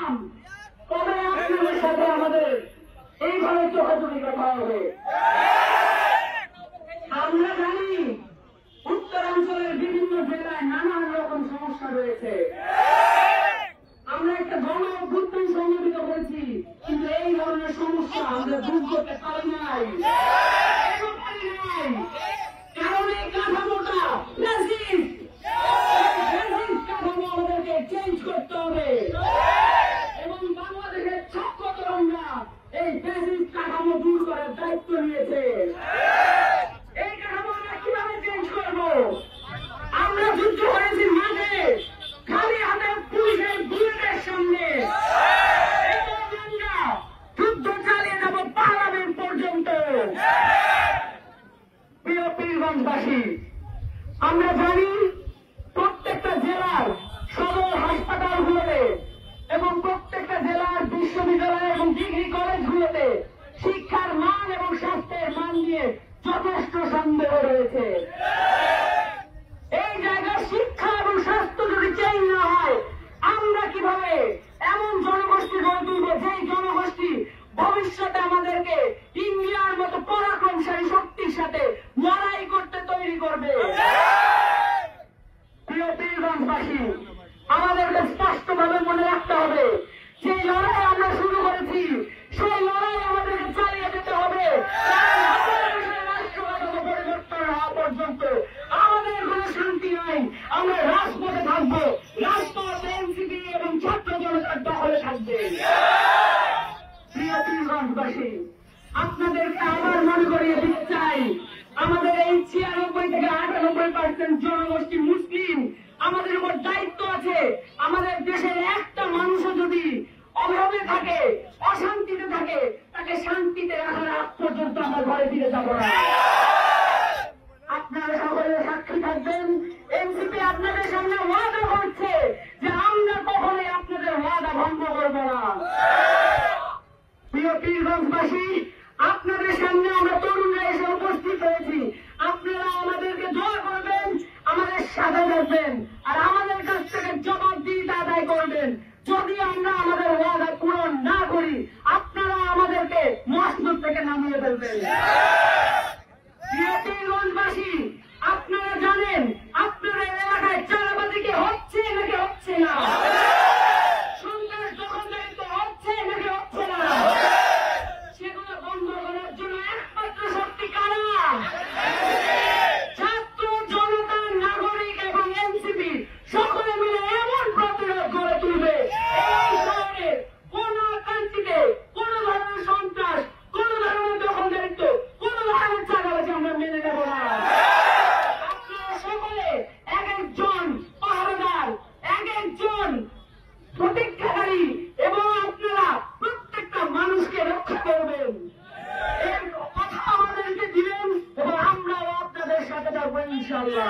করলাম, তবে আপনাদের সাথে আমাদের এইভাবে চোখাচোখি কথা হবে। আমরা জানি উত্তরাঞ্চলের বিভিন্ন জেলায় নানান রকম সমস্যা রয়েছে। আমরা একটা গণ অভ্যুত্থান সংগঠিত করেছি, কিন্তু এই ধরনের সমস্যা আমরা দূর করতে পারি নাই। কারণ এই কাঠামোটা কাঠামো আমাদেরকে চেঞ্জ করতে হবে এবং বাংলাদেশের ছাত্র তরুণরা এই বেসিক কাঠামো দূর করার দায়িত্ব নিয়েছে। এই কাঠামো আমরা কিভাবে চেঞ্জ করবো? আমরা যুদ্ধ করেছি মাঠে, খালি হাতে পুলিশের বুলেটের সামনে। আমরা যুদ্ধ চালিয়ে যাব পার্লামেন্ট পর্যন্ত। প্রিয় পীরগঞ্জবাসী, আমরা জানি প্রত্যেকটা জেলার সদর হাসপাতালগুলোতে এবং প্রত্যেকটা জেলার বিশ্ববিদ্যালয় এবং ডিগ্রি কলেজগুলোতে শিক্ষার মান এবং স্বাস্থ্যের মান নিয়ে যথেষ্ট সন্দেহ রয়েছে। এই জায়গায় শিক্ষা এবং স্বাস্থ্য যদি চেঞ্জ না হয়, আমরা কিভাবে এমন জনগোষ্ঠী গড়ে তুলব যেই জনগোষ্ঠী ভবিষ্যতে আমাদেরকে ইন্ডিয়ার মতো পরাক্রমশালী শক্তির সাথে লড়াই করতে তৈরি করবে? প্রিয় পীরগঞ্জবাসী, আমাদেরকে স্পষ্টভাবে মনে রাখতে হবে, যে লড়াই আমরা শুরু করেছি সেই লড়াই আমাদেরকে চালিয়ে যেতে হবে। রাষ্ট্র কাঠামো পরিবর্তন হওয়া পর্যন্ত আমাদের কোনো শান্তি নাই। আমরা রাজপথে থাকবো, রাজপথ এনসিপি এবং ছাত্র জনতার দখলে থাকবে। প্রিয় পীরগঞ্জবাসী, আপনাদেরকে আবার মনে করিয়ে দিতে চাই, আমাদের এই 96 থেকে 98% জনগোষ্ঠী মুসলিম। আমাদের উপর দায়িত্ব আছে। আমাদের দেশের একটা মানুষও যদি অভাবে থাকে, অশান্তিতে থাকে, তাকে শান্তিতে রাখার আগ পর্যন্ত আমরা ঘরে ফিরে যাব না। আপনারা সকলে সাক্ষী থাকবেন, এনসিপি আপনাদের সামনে ওয়াদা করছে যে আমরা কখনোই আপনাদের ওয়াদা ভঙ্গ করব না। প্রিয় পীরগঞ্জবাসী, আপনাদের সামনে আমরা তরুণরা এসে উপস্থিত হয়েছি। আপনারা আমাদেরকে দোয়া করবেন, আমাদের সাথে থাকবেন, আর আমাদের কাছ থেকে জবাবদিহিতা আদায় করবেন। যদি আমরা আমাদের ওয়াদা পূরণ না করি, আপনারা আমাদেরকে মসজিদ থেকে নামিয়ে ফেলবেন। প্রিয় পীরগঞ্জবাসী, আপনারা জানেন আপনাদের এলাকায় চাঁদাবাজি কি হচ্ছে নাকি হচ্ছে না? সন্ত্রাস দখলদারিত্ব হচ্ছে নাকি হচ্ছে না? সেগুলো বন্ধ করার জন্য একমাত্র শক্তি কারা? ছাত্র জনতা, নাগরিক এবং এনসিপি সকলে মিলে এমন প্রতিরোধ গড়ে তুলবে, এই শহরে কোন কান্ট্রিতে কোন ধরনের সন্ত্রাস, কোন ধরনের দখলদারিত্ব, কোন ধরনের চাঁদাবাজি আমরা মেনে নেব না। আপনারা সকলে এক একজন পাহারাদার, এক একজন প্রতীক্ষাকারী এবং আপনারা প্রত্যেকটা মানুষকে রক্ষা করবেন। এর কথা আমাদেরকে দিবেন এবং আমরাও আপনাদের সাথে থাকবো ইনশাআল্লাহ।